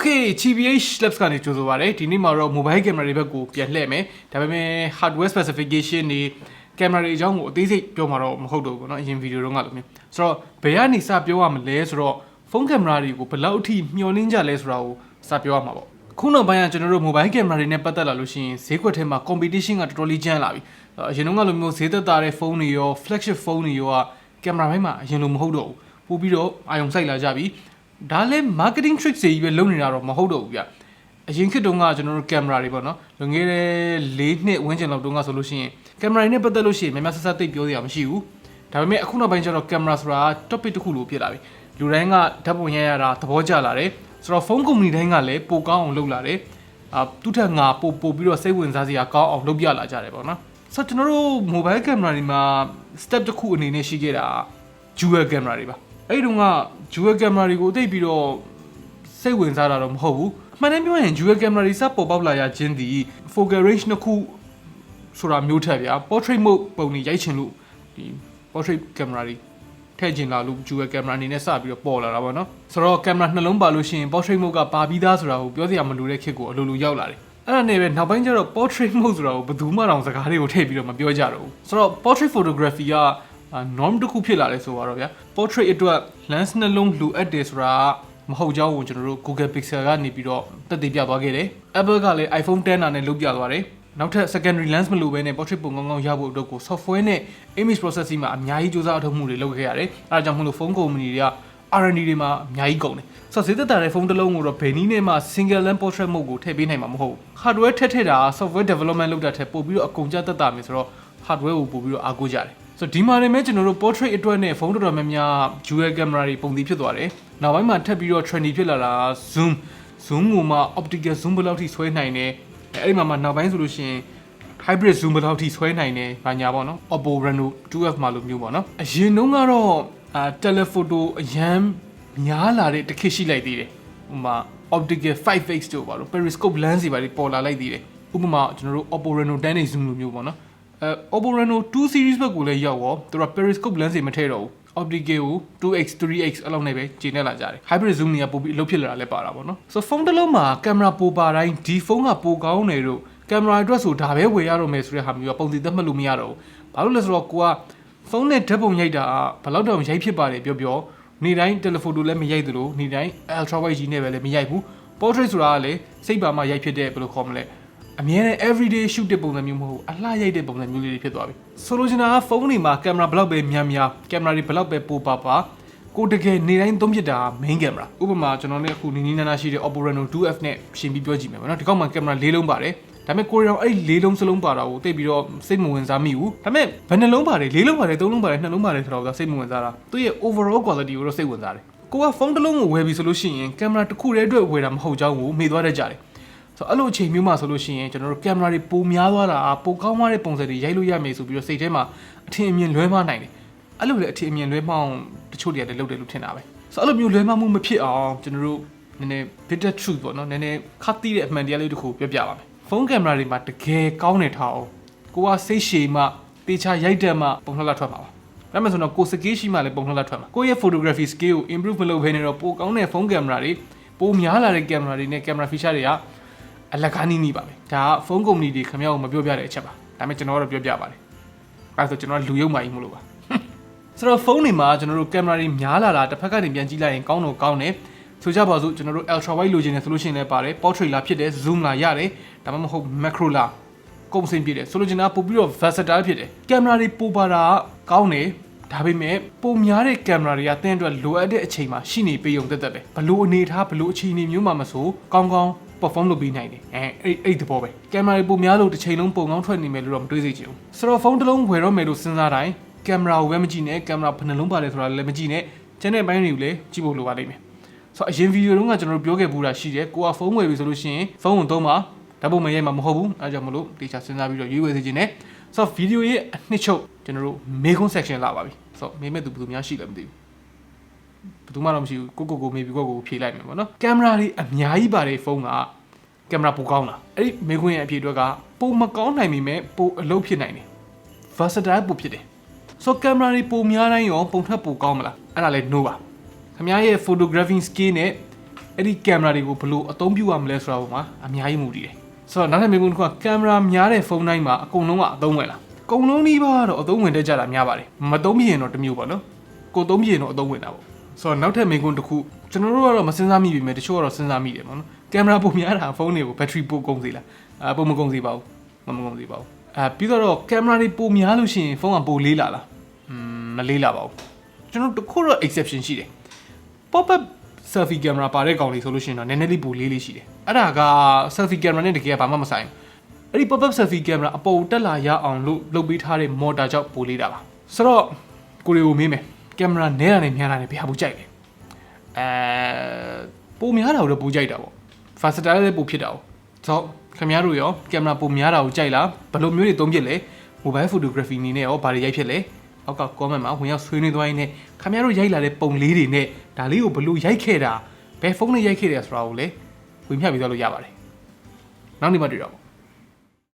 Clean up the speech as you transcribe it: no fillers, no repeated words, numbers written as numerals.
Okay TBH Labs ကနေကြိုဆိုပါရစေဒီနေ့မှာတော့ mobile camera တွေဘက်ကိုပြန်လှည့်မယ်ဒါပေမဲ့ hardware specification တွေ camera တွေအကြောင်းကိုအသေးစိတ်ပြောမှာတော့မဟုတ်တော့ဘူးเนาะအရင် video တုန်းကလိုမျိုးဆိုတော့ဘယ်ကနေစပြောရမလဲဆိုတော့ phone camera တွေကိုဘယ်လောက်အထိမျှော်လင့်ကြလဲဆိုတာကိုစပြောရမှာပေါ့ခုနောက်ပိုင်းကကျွန်တော်တို့ mobile camera တွေနဲ့ပတ်သက်လာလို့ရှိရင်ဈေးကွက်ထဲမှာ competition ကတော်တော်လေးကျန်းလာပြီအရင်တုန်းကလိုမျိုးဈေးသက်သာတဲ့ phone တွေရော flagship phone တွေရောက camera ဘက်မှာအရင်လိုမဟုတ်တော့ဘူးပို့ပြီးတော့အာရုံစိုက်လာကြပြီဒါလည်း marketing tricks တွေကြီးပဲလုပ်နေတာတော့မဟုတ်တော့ဘူးဗျအရင်ခေတ်တုန်းကကျွန်တော်တို့ camera တွေပေါ့နော်လွန်ခဲ့တဲ့4နှစ်ဝန်းကျင်လောက်တုန်းကဆိုလို့ရှိရင် camera တွေနဲ့ပတ်သက်လို့ရှိရင်များများဆဆသိပ်ပြောစရာမရှိဘူးဒါပေမဲ့အခုနောက်ပိုင်းကျတော့ camera ဆိုတာ topic တစ်ခုလိုဖြစ်လာပြီလူတိုင်းကဓာတ်ပုံရိုက်ရတာသဘောကျလာတယ်ဆိုတော့ phone company တိုင်းကလည်းပိုကောင်းအောင်လုပ်လာတယ်သူထက်ငါပိုပြီးတော့စိတ်ဝင်စားစရာကောင်းအောင်လုပ်ပြလာကြတယ်ပေါ့နော်ဆိုတော့ကျွန်တော်တို့ mobile camera တွေမှာ step တစ်ခုအနေနဲ့ရှိခဲ့တာ dual camera တွေပါအဲ့တုန်းက dual camera တွေကိုသိပြီးတော့စိတ်ဝင်စားတာတော့မဟုတ်ဘူးအမှန်တမ်းပြောရင် dual camera တွေစပေါ်ပေါက်လာရခြင်းဒီ focal range နှစ်ခုဆိုတာမျိုးထက်ဗျာ portrait mode ပုံတွေရိုက်ချင်လို့ဒီ portrait camera တွေထည့်ချင်လာလို့ dual camera အနေနဲ့စပြီးတော့ပေါ်လာတာပေါ့နော်ဆိုတော့ camera နှလုံးပါလို့ရှိရင် portrait mode ကပါပြီးသားဆိုတာကိုပြောစရာမလိုတဲ့ခေတ်ကိုအလိုလိုရောက်လာတယ်အဲ့ဒါနဲ့ပဲနောက်ပိုင်းကျတော့ portrait mode ဆိုတာကိုဘယ်သူမှတောင်စကားတွေကိုထည့်ပြီးတော့မပြောကြတော့ဘူးဆိုတော့ portrait photography ကnorm တစ်ခုဖြစ်လာတယ်ဆိုတော့ဗျာ portrait အတွက် lens နှလုံးလိုအပ်တယ်ဆိုတာမဟုတ်ကြောင်းကိုကျွန်တော်တို့ Google Pixel ကနေပြီးတော့တက်သေးပြသွားခဲ့တယ် Apple ကလည်း iPhone 10နဲ့လုပ်ပြသွားတယ်နောက်ထပ် secondary lens မလိုဘဲနဲ့ portrait ပုံကောင်းကောင်းရဖို့အတွက်ကို software နဲ့ image processing မှာအများကြီးစူးစမ်းအထောက်မှုတွေလုပ်ခဲ့ရတယ်အဲဒါကြောင့်မလို့ phone company တွေက R&D တွေမှာအများကြီးကုန်တယ်ဆိုတော့ဈေးသက်သာတဲ့ phone တစ်လုံးကိုတော့ဘယ်နည်းနဲ့မှ single lens portrait mode ကိုထည့်ပေးနိုင်မှာမဟုတ်ဘူး hardware ထည့်တာ software development လုပ်တာထက်ပို့ပြီးတော့အကုန်ကျသက်သာမယ်ဆိုတော့ hardware ကိုပို့ပြီးတော့အားကိုးကြတယ်ဆိုတော့ဒီမှာလည်းမဲကျွန်တော်တို့ portrait အတွက်နဲ့ phone တော်တော်များများ dual camera တွေပုံသီးဖြစ်သွားတယ်နောက်ပိုင်းမှာထပ်ပြီးတော့ trendy ဖြစ်လာတာ zoom ကိုမှ optical zoom ဘယ်လောက်ထိဆွဲနိုင်တယ်အဲ့ဒီမှာနောက်ပိုင်းဆိုလို့ရှိရင် hybrid zoom ဘယ်လောက်ထိဆွဲနိုင်တယ်ဘာညာပေါ့နော် Oppo Reno 2F မှာလိုမျိုးပေါ့နော်အရင်တုန်းကတော့telephoto အရန်များလာတဲ့တစ်ခေတ်ရှိလိုက်သေးတယ်ဥပမာ optical 5x တို့ပါလို့ periscope lens တွေပါတွေပေါ်လာလိုက်သေးတယ်ဥပမာကျွန်တော်တို့ Oppo Reno 10 နဲ့ zoom လိုမျိုးပေါ့နော်Oppo Reno 2 series ဘက်ကိုလည်းရောက်ရောသူက periscope lens တွေမထည့်တော့ဘူး optical ကို 2x 3x အဲ့လောက်နဲ့ပဲကျင်းနေလာကြတယ် hybrid zoom တွေကပိုပြီးအလုပ်ဖြစ်လာတာလည်းပါတာပေါ့နော်ဆိုတော့ phone တစ်လုံးမှာ camera ပိုပါတိုင်းဒီ phone ကပိုကောင်းတယ်လို့ camera အတွက်ဆိုဒါပဲဝယ်ရတော့မယ်ဆိုတဲ့ဟာမျိုးကပုံစံသက်မှတ်လို့မရတော့ဘူးဘာလို့လဲဆိုတော့ကိုက phone နဲ့ဓာတ်ပုံရိုက်တာဘယ်လောက်တောင်ရိုက်ဖြစ်ပါတယ်ပြောနေ့တိုင်း telephoto လည်းမရိုက်သလိုနေ့တိုင်း ultra wide ကြီးနဲ့ပဲလည်းမရိုက်ဘူး portrait ဆိုတာကလည်းစိတ်ပါမှရိုက်ဖြစ်တဲ့ဘယ်လိုခေါ်မလဲအမြဲတမ်း everyday shoot တဲ့ပုံစံမျိုးမဟုတ်ဘူးအလှရိုက်တဲ့ပုံစံမျိုးလေးတွေဖြစ်သွားပြီဆိုလိုချင်တာကဖုန်းတွေမှာကင်မရာဘယ်လောက်ပဲများကင်မရာတွေဘယ်လောက်ပဲပိုပါကိုတကယ်နေတိုင်းသုံးဖြစ်တာ main camera ဥပမာကျွန်တော်လည်းအခုနီနီနာနာရှိတဲ့ Oppo Reno 2F နဲ့ရှင်ပြီးပြောကြည့်မယ်ပေါ့နော်ဒီကောက်မှာကင်မရာ၄လုံးပါတယ်ဒါပေမဲ့ကိုရီအောင်အဲ့၄လုံးစလုံးပါတာကိုသိပြီးတော့စိတ်မဝင်စားမိဘူးဒါပေမဲ့ဘယ်နှလုံးပါတယ်၄လုံးပါတယ်၃လုံးပါတယ်၂လုံးပါတယ်ဆိုတော့စိတ်မဝင်စားတာသူရဲ့ overall quality ကိုတော့စိတ်ဝင်စားတယ်ကိုကဖုန်းတစ်လုံးကိုဝယ်ပြီဆိုလို့ရှိရင်ကင်မရာတစ်ခုတည်းအတွက်ဝယ်တာမဟုတ်ကြောင်းကိုမေ့သွားတတ်ကြတယ်ဆိုတော့အဲ့လိုအချိန်မျိုးမှာဆိုလို့ရှိရင်ကျွန်တော်တို့ကင်မရာတွေပိုများသွားတာပိုကောင်းသွားတဲ့ပုံစံတွေရိုက်လို့ရမယ်ဆိုပြီးတော့စိတ်ထဲမှာအထင်အမြင်လွဲမှားနိုင်တယ်အဲ့လိုလေအထင်အမြင်လွဲမှားအောင်တချို့တွေကလည်းလုပ်တယ်လို့ထင်တာပဲဆိုတော့အဲ့လိုမျိုးလွဲမှားမှုမဖြစ်အောင်ကျွန်တော်တို့နည်းနည်း bitter truth ပေါ့နော်နည်းနည်းခတ်သိတဲ့အမှန်တရားလေးတစ်ခုပြောပြပါမယ်ဖုန်းကင်မရာတွေမှာတကယ်ကောင်းနေထားအောင်ကိုကစိတ်ရှည်မှတေချာရိုက်တတ်မှပုံလှထွက်မှာပါဒါမှမဟုတ်ဆိုတော့ကိုစကေးရှိမှလည်းပုံလှထွက်မှာကိုရဲ့ photography skill ကို improve လုပ်ဖေးနေတော့ပိုကောင်းတဲ့ဖုန်းကင်မရာတွေပိုများလာတဲ့ကင်မရာတွေနဲ့ကင်မရာ feature တွေကအလကားနီးနီးပါပဲဒါကဖုန်းကုမ္ပဏီတွေခင်ဗျားကိုမပြောပြတဲ့အချက်ပါဒါပေမဲ့ကျွန်တော်ကတော့ပြောပြပါတယ်အဲဆိုကျွန်တော်လူရုပ်မာကြီးမလို့ပါဆိုတော့ဖုန်းတွေမှာကျွန်တော်တို့ကင်မရာတွေများလာတာတစ်ဖက်ကနေပြန်ကြည့်လိုက်ရင်ကောင်းတော့ကောင်းတယ်ဆိုကြပါစို့ကျွန်တော်တို့ ultra wide လိုချင်တယ်ဆိုလို့ရှိရင်လည်းပါတယ် portrait လာဖြစ်တယ် zoom လာရတယ်ဒါမှမဟုတ် macro လာကုန်စင်ပြည့်တယ်ဆိုလို့ချင်တာပို့ပြီးတော့ versatile ဖြစ်တယ်ကင်မရာတွေပိုပါတာကောင်းတယ်ဒါပေမဲ့ပုံများတဲ့ကင်မရာတွေကတင်းအတွက်လိုအပ်တဲ့အချိန်မှာရှိနေပေးုံတက်ပဲဘလို့အနေထားဘလို့အခြေအနေမျိုးမှမဆိုကောင်းကောင်း perform လုပ်ပေးနိုင်တယ်အဲ့ဒီဘောပဲကင်မရာတွေပုံများလို့တစ်ချိန်လုံးပုံကောင်းထွက်နေမယ်လို့တော့မတွေးစေချင်ဘူးဆိုတော့ဖုန်းတစ်လုံးဝယ်တော့မယ်လို့စဉ်းစားတိုင်းကင်မရာကိုပဲမကြည့်နဲ့ကင်မရာဘယ်နှလုံးပါတယ်ဆိုတာလည်းမကြည့်နဲ့ကျန်တဲ့ဘိုင်းတွေကိုလည်းကြည့်ဖို့လိုပါလိမ့်မယ်ဆိုတော့အရင်ဗီဒီယိုတုန်းကကျွန်တော်တို့ပြောခဲ့ဘူးတာရှိတယ်ကိုကဖုန်းဝယ်ပြီဆိုလို့ရှိရင်ဖုန်းကိုသုံးပါဓာတ်ပုံမရိုက်မှာမဟုတ်ဘူးအဲကြောင့်မလို့တေချာစဉ်းစားပြီးတော့ရွေးဝယ်စေချင်တယ်ဆိုတော့ဗီဒီယိုရဲ့အနှစ်ချုပ်ကျွန်တော်တို့မေကွန်း section လာပါပြီဆိုတော့မေးမဲ့သူဘယ်သူများရှိလဲမသိဘူးဘယ်သူမှတော့မရှိဘူးကိုမေးပြီးကိုဖြေလိုက်မယ်ပေါ့နော်ကင်မရာတွေအများကြီးပါတယ်ဖုန်းကကင်မရာပိုကောင်းလားအဲ့ဒီမေကွန်းရဲ့အဖြစ်အတွက်ကပိုမကောင်းနိုင်ပေမဲ့ပိုအလုပ်ဖြစ်နိုင်တယ် versatile ပိုဖြစ်တယ်ဆိုတော့ကင်မရာတွေပိုများတိုင်းရောပုံထက်ပိုကောင်းမလားအဲ့ဒါလည်း no ပါခင်ဗျားရဲ့ photography skill နဲ့ အဲ့ဒီကင်မရာတွေကိုဘယ်လိုအသုံးပြုရမလဲဆိုတာပုံမှာအများကြီးမူတည်တယ်ဆိုတော့နောက်ထပ်မိကုန်းကကင်မရာများတဲ့ဖုန်းတိုင်းမှာအကုန်လုံးကအသုံးဝင်လားအကုန်လုံးဒီပါတော့အသုံးဝင်တတ်ကြတာများပါတယ်မသုံးပြရင်တော့တစ်မျိုးပေါ့နော်ကိုသုံးပြရင်တော့အသုံးဝင်တာပေါ့ဆိုတော့နောက်ထပ်မိကုန်းတစ်ခုကျွန်တော်တို့ကတော့မစဉ်းစားမိပြီမဲ့တချို့ကတော့စဉ်းစားမိတယ်ပေါ့နော်ကင်မရာပုံများတာဖုန်းတွေကိုဘက်ထရီပိုကုန်စေလားပုံမကုန်စေပါဘူးမကုန်စေပါဘူးပြီးတော့ကင်မရာတွေပုံများလို့ရှိရင်ဖုန်းကပိုလေးလာလားမလေးလာပါဘူးကျွန်တော်တခုတော့ exception ရှိတယ် pop up selfie camera ပါတဲ့ကောင်လေးဆိုလို့ရှိရင်တော့နည်းနည်းလေးပိုလေးလေးရှိတယ်အဲ့ဒါက selfie camera နဲ့တကယ်ဘာမှမဆိုင်ဘူးအဲ့ဒီ pop up selfie camera အပေါ်တက်လာရအောင်လို့လုပ်ပေးထားတဲ့ motor ကြောင့်ပိုလေးတာပါဆိုတော့ကိုရီကိုမေးမယ်ကင်မရာနဲတာနဲ့များတာနဲ့ဘယ်ဟာပိုကြိုက်လဲပိုများတာကိုတော့ပိုကြိုက်တာပေါ့ versatile လည်းပိုဖြစ်တာပေါ့ဆိုတော့ခင်ဗျားတို့ရောကင်မရာပိုများတာကိုကြိုက်လားဘယ်လိုမျိုးတွေသုံးဖြစ်လဲ mobile photography အနေနဲ့ရောဘာတွေရိုက်ဖြစ်လဲအောက်က comment မှာဝင်ရောက်ဆွေးနွေးသွားရင်းနဲ့ခင်ဗျားတို့ရိုက်လာတဲ့ပုံလေးတွေနဲ့ဒါလေးကိုဘယ်လိုရိုက်ခဲ့တာဘယ်ဖုန်းနဲ့ရိုက်ခဲ့တယ်ဆိုတာကိုလည်းဝင်ဖြတ်ပြီးသွားလို့ရပါတယ်နောက်နေ့မှတွေ့တော့